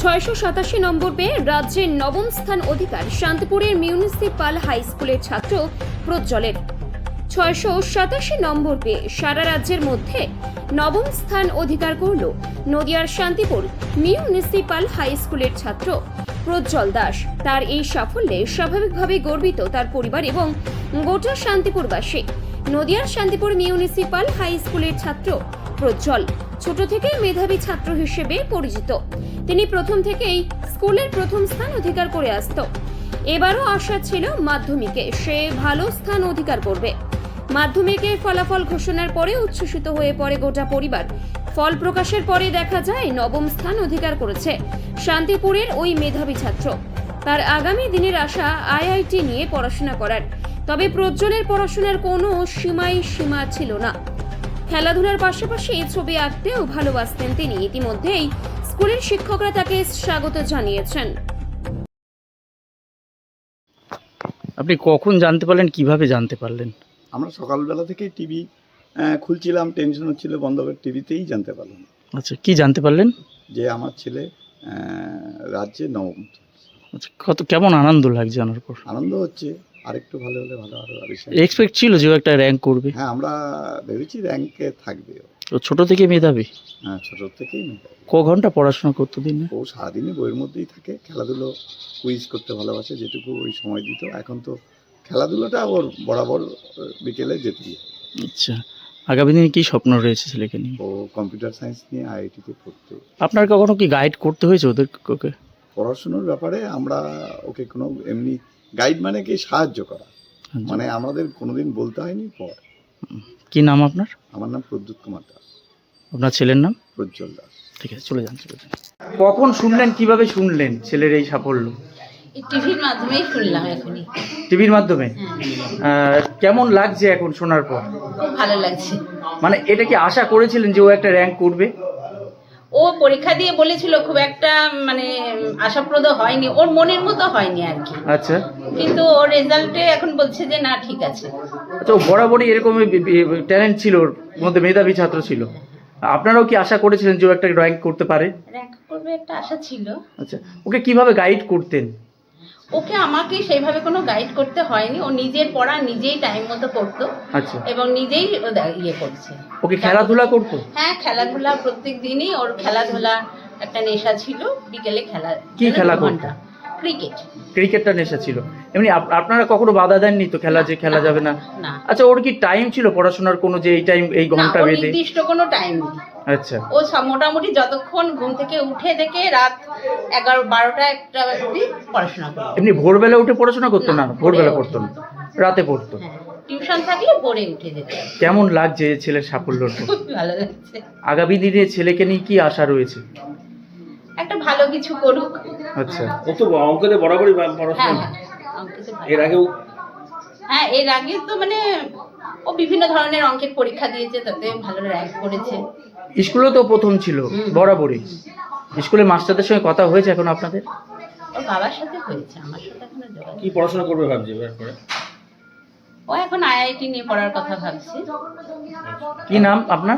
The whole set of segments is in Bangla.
687 নম্বর পেয়ে রাজ্যের নবম স্থান অধিকার শান্তিপুরের মিউনিসিপাল হাই স্কুলের ছাত্র প্রজ্জ্বলের। 687 নম্বর পেয়ে সারা রাজ্যের মধ্যে নবম স্থান অধিকার করল নদিয়ার শান্তিপুর মিউনিসিপাল হাই স্কুলের ছাত্র প্রজ্জ্বল দাস। তার এই সাফল্যে স্বাভাবিকভাবেই গর্বিত তার পরিবার এবং গোটা শান্তিপুরবাসী। নদিয়ার শান্তিপুর মিউনিসিপাল হাই স্কুলের ছাত্র প্রজ্জ্বল ছোট থেকেই মেধাবী ছাত্র হিসেবে পরিচিত। তিনি প্রথম থেকেই স্কুলের প্রথম স্থান অধিকার করে আসত। এবারও আশা ছিল মাধ্যমিকে সে ভালো স্থান অধিকার করবে। মাধ্যমিকের ফলাফল ঘোষণার পরে উচ্ছ্বসিত হয়ে পড়ে গোটা পরিবার। ফল প্রকাশের পরে দেখা যায় নবম স্থান অধিকার করেছে শান্তিপুরের ওই মেধাবী ছাত্র। তার আগামী দিনের আশা আইআইটি নিয়ে পড়াশোনা করার। তবে প্রজ্জ্বলের পড়াশোনার কোনো সীমা ছিল না। খেলাধুলার পাশাপাশি ছবি আঁকতেও ভালোবাসতেন তিনি। ইতিমধ্যেই স্কুলের শিক্ষকরা তাকে স্বাগত জানিয়েছেন। আপনি কখন জানতে পারলেন, কিভাবে জানতে পারলেন? আমরা সকালবেলা থেকেই টিভি খুলছিলাম, টেনশন হচ্ছিল, বন্ধ করে টিভিতেই জানতে পারলাম। আচ্ছা, কি জানতে পারলেন? যে আমার ছেলে রাজ্যে নবম। আচ্ছা, কেমন আনন্দ লাগছে জানার পর? আনন্দ হচ্ছে, আরেকটু ভালো হলে ভালো, আরো বেশি এক্সপেক্ট ছিল যে ও একটা র্যাঙ্ক করবে? হ্যাঁ, আমরা ভেবেছি র্যাঙ্কে থাকবে। ও ছোট থেকে মেধাবী? হ্যাঁ, ছোট থেকেই মেধাবী। ক ঘন্টা পড়াশোনা করতো দিনে? ও সারাদিনই বইয়ের মধ্যেই থাকে, খেলাধুলো কুইজ করতে ভালোবাসে, যেটুকু ওই সময় দিত। এখন তো খেলাধুলোটা ওর বরাবর বিকেলে যেতেই। আচ্ছা, আগামী দিনে কি স্বপ্ন রয়েছে ছেলেকে নিয়ে? ও কম্পিউটার সায়েন্স নিয়ে আইআইটিতে পড়তে। আপনার কখনো কি গাইড করতে হয়েছে ওকে? পড়াশুনোর ব্যাপারে আমরা ওকে কোনো এমনি গাইড মানে কি সাহায্য করা, মানে আমাদের কোনোদিন বলতে হয়নি। পর কি নাম আপনার? আমার নাম প্রদ্যুৎ কুমার দাস। আপনার ছেলের নাম? প্রজ্জ্বল দাস। ঠিক আছে, চলে যান। কখন শুনলেন, কিভাবে শুনলেন ছেলের এই সাফল্য? টিভির মাধ্যমেই শুনলাম এখনই। টিভির মাধ্যমে? কেমন লাগছে এখন শোনার পর? খুব ভালো লাগছে। মানে এটা কি আশা করেছিলেন যে ও একটা র্যাঙ্ক করবে? ও পরীক্ষা দিয়ে বলেছিল, খুব একটা মানে আশাপ্রদ হয়নি, ওর মনের মতো হয়নি আর কি। আচ্ছা, কিন্তু ওর রেজাল্টে এখন বলছে যে না, ঠিক আছে। আচ্ছা, ও বরাবরই এরকম ট্যালেন্ট ছিল, ওর মধ্যে মেধাবী ছাত্র ছিল। আপনারাও কি আশা করেছিলেন যে ও একটা র্যাঙ্ক করতে পারে? র্যাঙ্ক করবে একটা আশা ছিল। আচ্ছা, ওকে কিভাবে গাইড করতেন? ওকে আমাকে সেইভাবে কোনো গাইড করতে হয়নি, ও নিজের পড়া নিজেই টাইম মতো করতো। আচ্ছা, এবং নিজেই ইয়ে করছে। ওকে খেলাধুলা করতো? হ্যাঁ, খেলাধুলা প্রত্যেক দিনই ওর খেলাধুলা একটা নেশা ছিল। বিকেলে খেলা। কি খেলা করতো? ক্রিকেট। ক্রিকেটটা নেশা ছিল। এমনি আপনারা কখনো বাধা দেননি তো যে খেলা যাবে না? না। আচ্ছা, ওর কি টাইম ছিল পড়াশোনার কোনো, যে এই টাইম এই ঘন্টা বেঁধে? নির্দিষ্ট কোনো টাইম নেই। আচ্ছা, ও মোটামুটি যতক্ষণ ঘুম থেকে উঠে দেখে রাত 11, 12টা, 1টা অবধি পড়াশোনা করতো। এমনি ভোরবেলা উঠে পড়াশোনা করতো? না, ভোরবেলা পড়তো না, রাতে পড়তো। টিউশন থাকলে পড়ে উঠে যেত। কেমন লাগছে ছেলের সাফল্য? খুব ভালো লাগছে। আগামী দিনে ছেলেকে নিয়ে কি আশা রয়েছে? একটা ভালো কিছু করুক। আচ্ছা, ও তো অঙ্কতে বরাবরই পড়াশোনা। হ্যাঁ, এর আগে তো মানে ও বিভিন্ন ধরনের অঙ্কের পরীক্ষা দিয়েছে, তাতে ভালো র্যাঙ্ক করেছে। স্কুলে তো প্রথম ছিল বরাবরই। স্কুলে মাস্টারদের সঙ্গে কথা হয়েছে এখন আপনাদের? ওর বাবার সাথে হয়েছে, আমার সাথে এখনো যোগাযোগ। কি পড়াশোনা করবে ভাবছি এরপরে? ও এখন আইআইটি নিয়ে পড়ার কথা ভাবছে। কি নাম আপনার?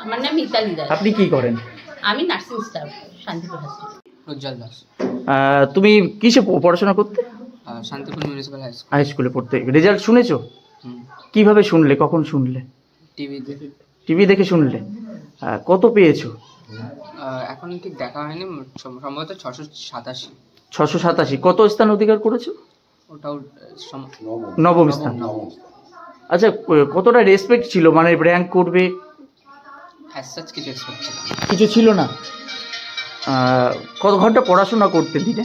আমার নাম মিতালি দাস। আপনি কি করেন? আমি nursing staff, Shantipur hospital. Prajjwal Das. তুমি কিসে পড়াশোনা করতে? শান্তিপুর মিউনিসিপাল হাই স্কুলে পড়তে। রেজাল্ট শুনেছো? কিভাবে শুনলে, কখন শুনলে? টিভি দেখে শুনলে। কত পেয়েছো? এখন ঠিক দেখা হয়নি, সম্ভবত 687। 687। কত স্থান অধিকার করেছো? ওটাও নবম স্থান। আচ্ছা, কতটা রেসপেক্ট ছিল, মানে র্যাঙ্ক করবে? কিছু এক্সপেক্ট ছিল কিছু ছিল না। কত ঘন্টা পড়াশোনা করতে দিনে?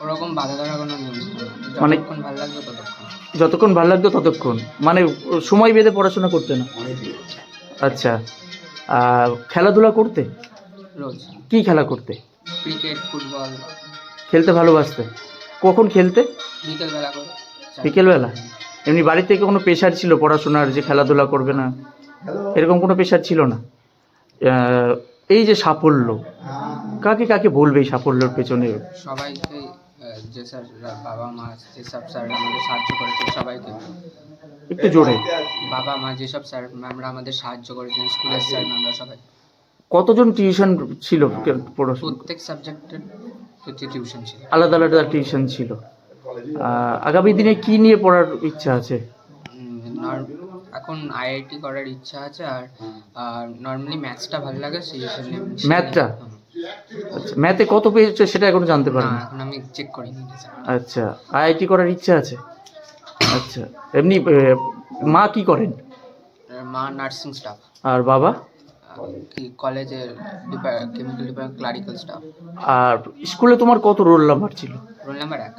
ওরকম বাধা ধরা কোনো নিয়ম ছিল না, মানে যতক্ষণ ভালো লাগবে ততক্ষণ। যতক্ষণ ভালো লাগতো ততক্ষণ, মানে সময় বেঁধে পড়াশোনা করতে না? আচ্ছা, খেলাধুলা করতে? রোজ। কি খেলা করতে? Cricket, football. খেলতে ভালোবাসতে? কখন খেলতে? বিকেলবেলা করে। বিকেলবেলা? এমনি বাড়ি থেকে কোনো প্রেশার ছিল পড়াশোনার, যে খেলাধুলা করবে না, এরকম কোনো প্রেশার ছিল না? এই যে সাফল্য, কাকে কাকে বলবে এই সাফল্যের পেছনে? সবাইকে, যে স্যার, বাবা মা, যেসব স্যার আমাদের সাহায্য করেছে সবাইকে। একটু জোরে। বাবা মা, যেসব স্যার ম্যামরা আমাদের সাহায্য করেছেন, স্কুলের স্যার ম্যামরা সবাই। কতজন টিউশন ছিল পড়াশোনা? প্রত্যেক সাবজেক্টের প্রতি টিউশন ছিল। আলাদা আলাদা টিউশন ছিল। আগামী দিনে কি নিয়ে পড়ার ইচ্ছা আছে? এখন আইআইটি করার ইচ্ছা আছে, আর নর্মালি ম্যাথসটা ভালো লাগে, সেই জন্য ম্যাথটা? আচ্ছা, ম্যাথে কত পেয়েছো সেটা এখনো জানতে না, পারিনি। এখন আমি চেক করিনি। আচ্ছা, আইআইটি করার ইচ্ছা আছে। আচ্ছা, এমনি মা কি করেন? মা নার্সিং স্টাফ, আর বাবা? কি কলেজের কেমিক্যাল ডিপার্টমেন্ট ক্লারিক্যাল স্টাফ। আর স্কুলে তোমার কত রোল নাম্বার ছিল? Roll number 1।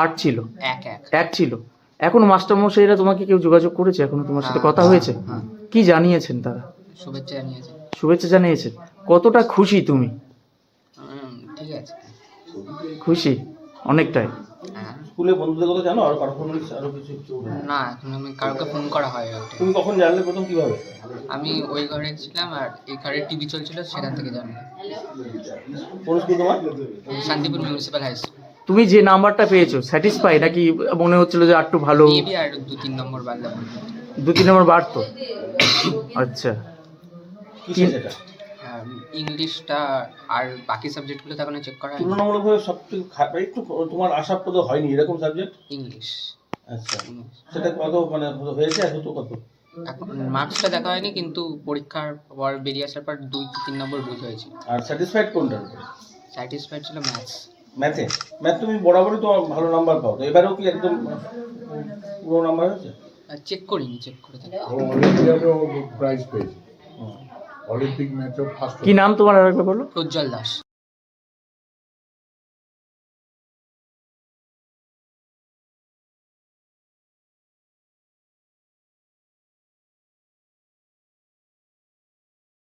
8 ছিল? 1 1 ছিল। এখনো মাস্টারমশাইরা তোমাকে কেউ যোগাযোগ করেছে? এখনো তোমার সাথে কথা হয়েছে? হ্যাঁ, কি জানিয়েছেন তারা? শুভেচ্ছা জানিয়েছে। শুভেচ্ছা জানিয়েছেন। কতটা খুশি তুমি? ঠিক আছে, খুশি অনেকটাই। হ্যাঁ। স্কুলে বন্ধুদের কথা জানো? আর পারফরমেন্স আরো কিছু? না, এখন আমি কাউকে ফোন করা হয় না। তুমি কখন জানলে প্রথম, কিভাবে? আমি ওই ঘরে ছিলাম আর এই ঘরে টিভি চলছিল, সেখান থেকে জানলাম। কোন স্কুল তোমার? Shantipur municipal high school. তুমি যে নাম্বারটা পেয়েছো স্যাটিসফাই নাকি মনে হচ্ছিল যে একটু ভালো মেবি আর 2-3 নম্বর বাড়লে ভালো হতো। 2-3 নম্বর বাড়তো? আচ্ছা, কিসে সেটা? ইংলিশটা আর বাকি সাবজেক্টগুলো তো এখনো চেক করা হয়নি। তুলনামূলকভাবে সবথেকে একটু তোমার আশাপ্রদ হয়নি এরকম সাবজেক্ট? ইংলিশ। আচ্ছা, সেটা কত মানে হয়েছে, হতো কত? এখন মার্কসটা দেখা হয়নি, কিন্তু পরীক্ষার পর বেরিয়ে আসার পর 2-3 নম্বর ভুল হয়েছে। আর স্যাটিসফাইড কোনটার উপরে? স্যাটিসফাইড ছিল ম্যাথস। ম্যাথ তুমি বরাবরই তো ভালো নাম্বার পাও, তো এবারেও কি একদম পুরো নাম্বার হয়েছে? চেক করিনি, চেক করে থাকি। অলিম্পিয়াডেও প্রাইজ পেয়েছে, অলিম্পিক ম্যাচেও ফার্স্ট। কি নাম তোমার আরেকবার বলো? প্রজ্জ্বল দাস।